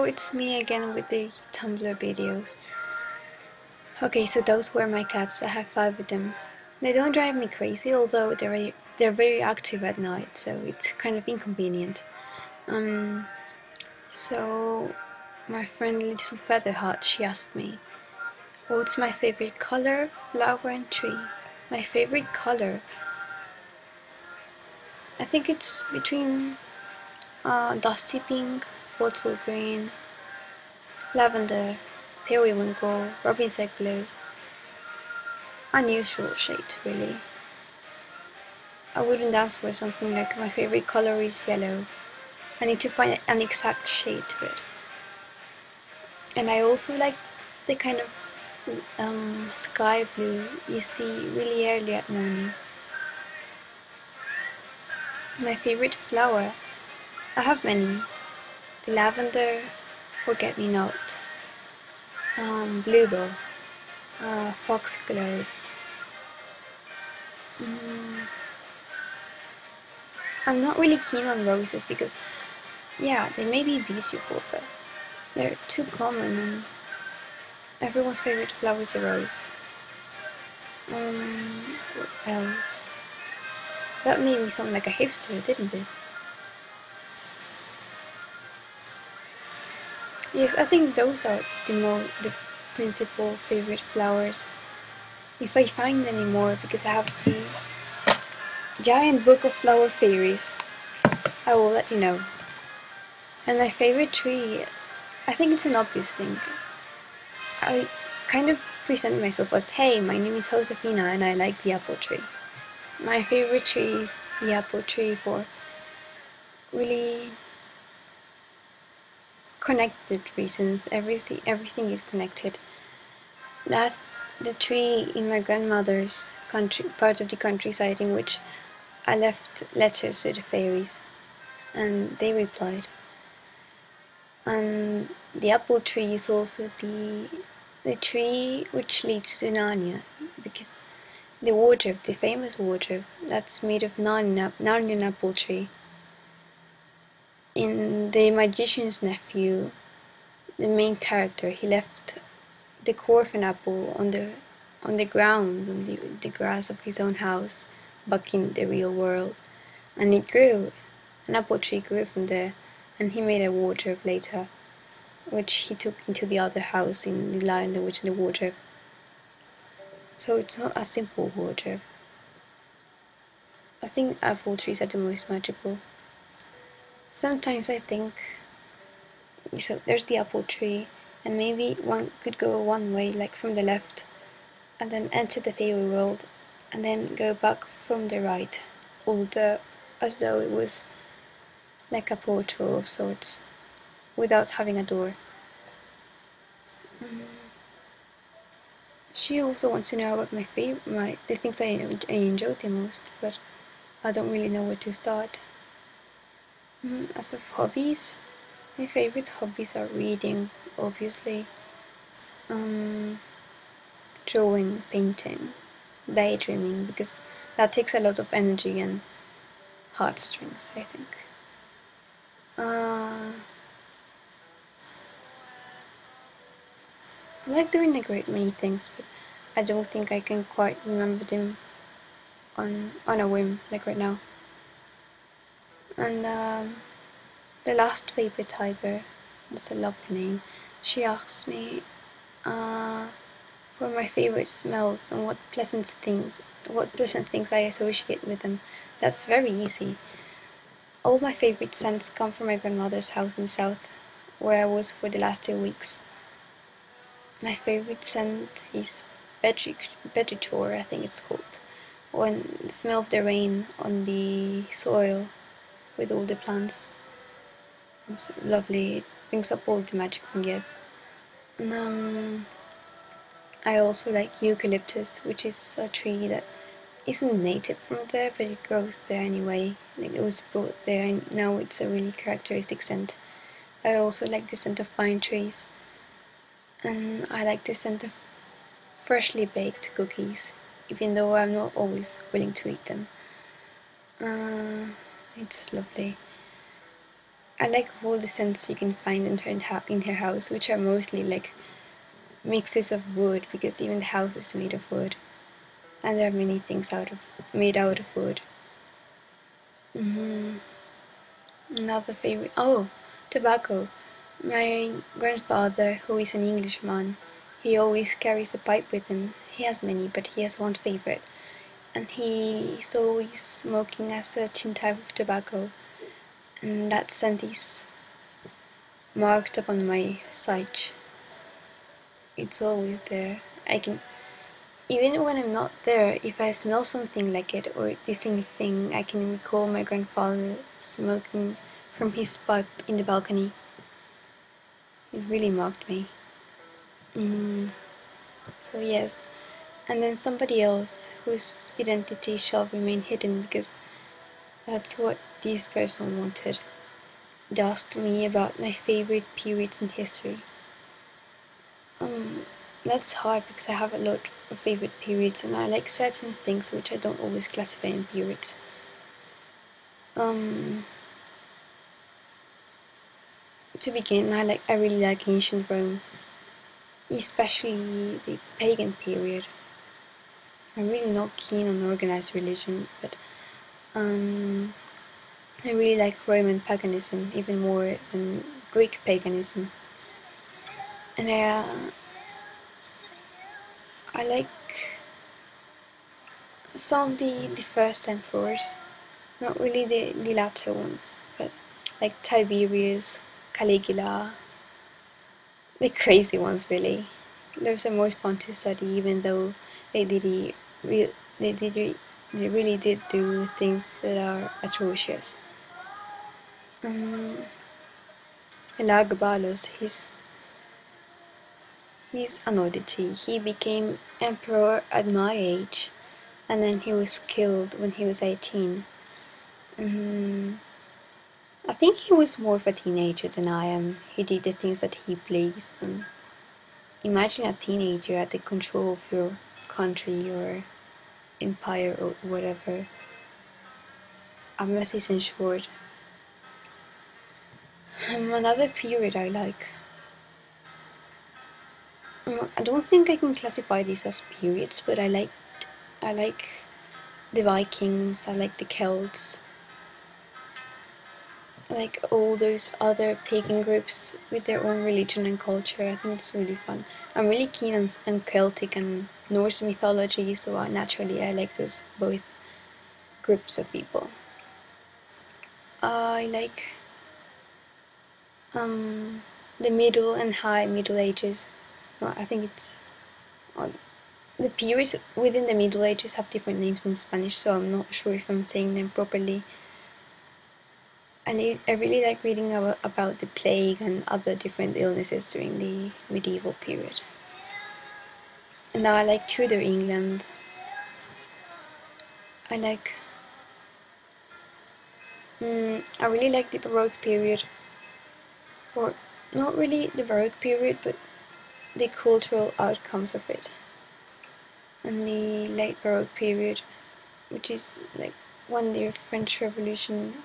it's me again with the Tumblr videos. Okay, so those were my cats. I have 5 of them. They don't drive me crazy, although they're very active at night, so it's kind of inconvenient. So my friend Little Featherheart, she asked me, what's my favorite color, flower and tree? My favorite color, I think it's between dusty pink, bottle green, lavender, periwinkle, robin's egg blue. Unusual shades, really. I wouldn't ask for something like my favorite color is yellow. I need to find an exact shade to it. And I also like the kind of sky blue you see really early at morning. My favorite flower, I have many. The lavender, forget-me-not, bluebell, foxglove. I'm not really keen on roses because, yeah, they may be beautiful, but they're too common and everyone's favorite flower is a rose. What else? That made me sound like a hipster, didn't it? Yes, I think those are the principal favorite flowers. If I find any more, because I have the giant book of flower fairies, I will let you know. And my favorite tree, I think it's an obvious thing. I kind of present myself as, hey, my name is Josefina and I like the apple tree. My favorite tree is the apple tree for really connected reasons. Everything is connected. That's the tree in my grandmother's country, part of the countryside in which I left letters to the fairies, and they replied. And the apple tree is also the tree which leads to Narnia, because the wardrobe, the famous wardrobe, that's made of Narnian apple tree. In The Magician's Nephew, the main character, he left the Corfin apple on the ground, on the grass of his own house, back in the real world, and it grew. An apple tree grew from there, and he made a wardrobe later, which he took into the other house in The Lion, the Witch, and the Wardrobe. So it's not a simple wardrobe. I think apple trees are the most magical. Sometimes I think, so there's the apple tree, and maybe one could go one way, like from the left, and then enter the fairy world, and then go back from the right, as though it was like a portal of sorts, without having a door. She also wants to know about the things I enjoyed the most, but I don't really know where to start. As of hobbies, my favorite hobbies are reading, obviously, drawing, painting, daydreaming, because that takes a lot of energy and heartstrings, I think. I like doing a great many things, but I don't think I can quite remember them on a whim, like right now. And the last paper tiger, that's a lovely name, she asked me for my favorite smells and what pleasant things I associate with them. That's very easy. All my favorite scents come from my grandmother's house in the south, where I was for the last 2 weeks. My favorite scent is petrichor, I think it's called. When the smell of the rain on the soil with all the plants. It's lovely, it brings up all the magic from the earth. And I also like eucalyptus, which is a tree that isn't native from there, but it grows there anyway. Like, it was brought there and now it's a really characteristic scent. I also like the scent of pine trees, and I like the scent of freshly baked cookies, even though I'm not always willing to eat them. It's lovely. I like all the scents you can find in her house, which are mostly like mixes of wood, because even the house is made of wood, and there are many things made out of wood. Another favorite, oh, tobacco. My grandfather, who is an Englishman, he always carries a pipe with him. He has many, but he has one favorite, and he is always smoking a certain type of tobacco, and that scent is marked upon my sight. It's always there. I can, even when I'm not there, if I smell something like it or distinct thing, I can recall my grandfather smoking from his pipe in the balcony. It really marked me. So yes, and then somebody else whose identity shall remain hidden because that's what this person wanted. It asked me about my favorite periods in history. That's hard because I have a lot of favorite periods and I like certain things which I don't always classify in periods. To begin, I really like ancient Rome, especially the pagan period. I'm really not keen on organized religion, but I really like Roman paganism even more than Greek paganism. And I like some of the first emperors, not really the latter ones, but like Tiberius, Caligula, the crazy ones really. Those are more fun to study, even though they did they did they really did do things that are atrocious. Elagabalus, he's an oddity. He became emperor at my age, and then he was killed when he was 18. I think he was more of a teenager than I am. He did the things that he pleased, and imagine a teenager at the control of your country or empire or whatever. A message in short. Another period I like. I don't think I can classify these as periods, but I like the Vikings. I like the Celts. I like all those other pagan groups with their own religion and culture. I think it's really fun. I'm really keen on Celtic and Norse mythology, so naturally I like those both groups of people. I like the Middle and High Middle Ages. No, I think it's the periods within the Middle Ages have different names in Spanish, so I'm not sure if I'm saying them properly. And I really like reading about the plague and other different illnesses during the medieval period. And now I like Tudor England. I like. I really like the Baroque period, or not really the Baroque period, but the cultural outcomes of it. And the late Baroque period, which is like when the French Revolution,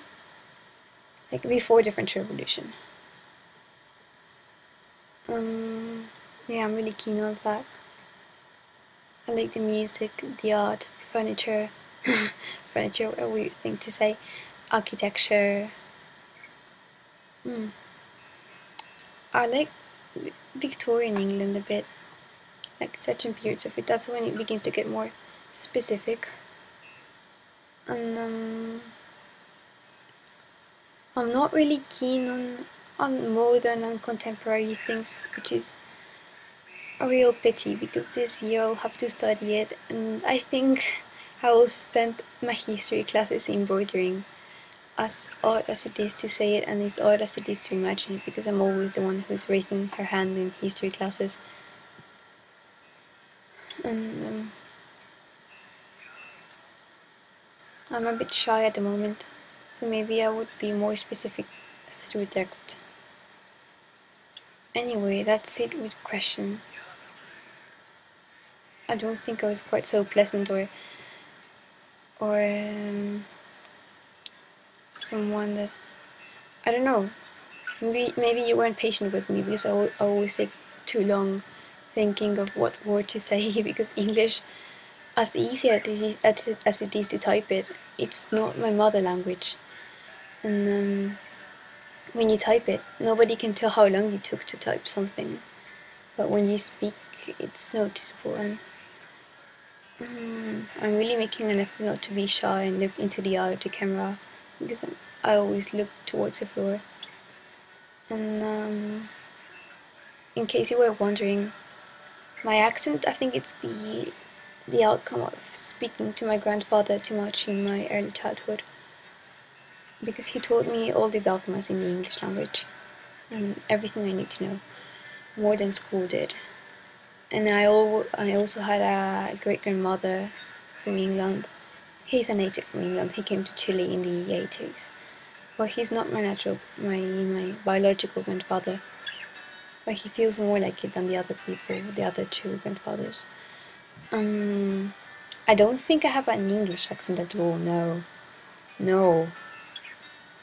like before the French Revolution. Yeah, I'm really keen on that. I like the music, the art, furniture. Furniture, a weird thing to say. Architecture. I like Victorian England a bit. Like certain periods of it. That's when it begins to get more specific. And I'm not really keen on modern and contemporary things, which is a real pity because this year I'll have to study it, and I think I will spend my history classes embroidering, as odd as it is to say it and as odd as it is to imagine it, because I'm always the one who's raising her hand in history classes. And I'm a bit shy at the moment, so maybe I would be more specific through text. Anyway, that's it with questions. I don't think I was quite so pleasant or someone that I don't know. Maybe you weren't patient with me because I always take too long thinking of what word to say because English, as easy as it is to type it, it's not my mother language. And when you type it, nobody can tell how long you took to type something. But when you speak, it's noticeable. And I'm really making an effort not to be shy and look into the eye of the camera because I always look towards the floor. And in case you were wondering, my accent, I think it's the outcome of speaking to my grandfather too much in my early childhood, because he taught me all the dogmas in the English language and everything I need to know, more than school did. And I also had a great grandmother from England. He's a native from England. He came to Chile in the 80s. But he's not my biological grandfather. But he feels more like it than the other people, the other two grandfathers. I don't think I have an English accent at all. No, no,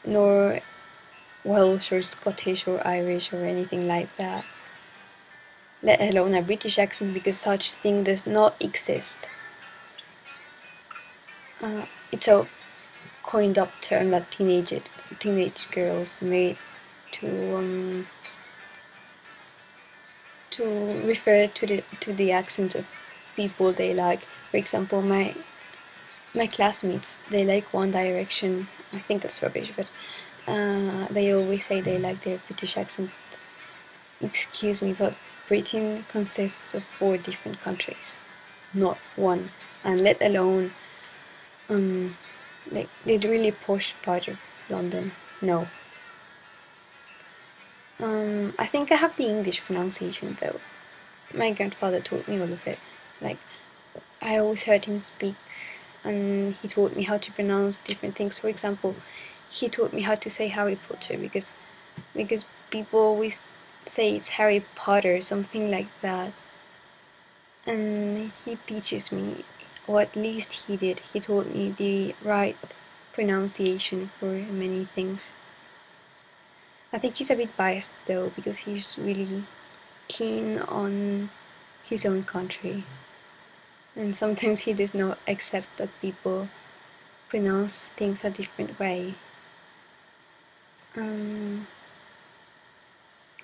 nor Welsh or Scottish or Irish or anything like that. Let alone a British accent, because such thing does not exist. It's a coined up term that teenage girls made to to refer to the accent of people they like. For example, my classmates, they like One Direction. I think that's rubbish, but they always say they like their British accent. Excuse me, but Britain consists of 4 different countries, not one, and let alone like the really posh part of London. No. I think I have the English pronunciation though. My grandfather taught me all of it. Like, I always heard him speak, and he taught me how to pronounce different things. For example, he taught me how to say Harry Potter because people always say it's Harry Potter, something like that. And he teaches me, or at least he did. He taught me the right pronunciation for many things. I think he's a bit biased though, because he's really keen on his own country, and sometimes he does not accept that people pronounce things a different way.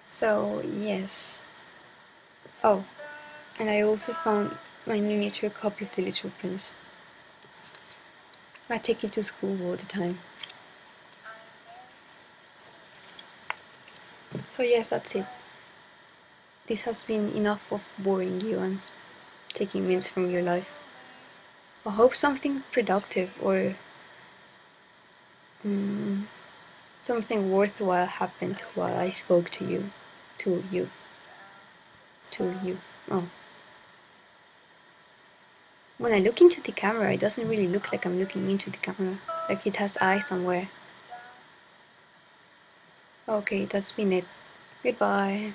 So, yes. Oh, and I also found my miniature copy of The Little Prince. I take it to school all the time. So, yes, that's it. This has been enough of boring you and taking minutes from your life. I hope something productive or something worthwhile happened while I spoke to you. To you. To you. Oh. When I look into the camera, it doesn't really look like I'm looking into the camera. Like it has eyes somewhere. Okay, that's been it. Goodbye.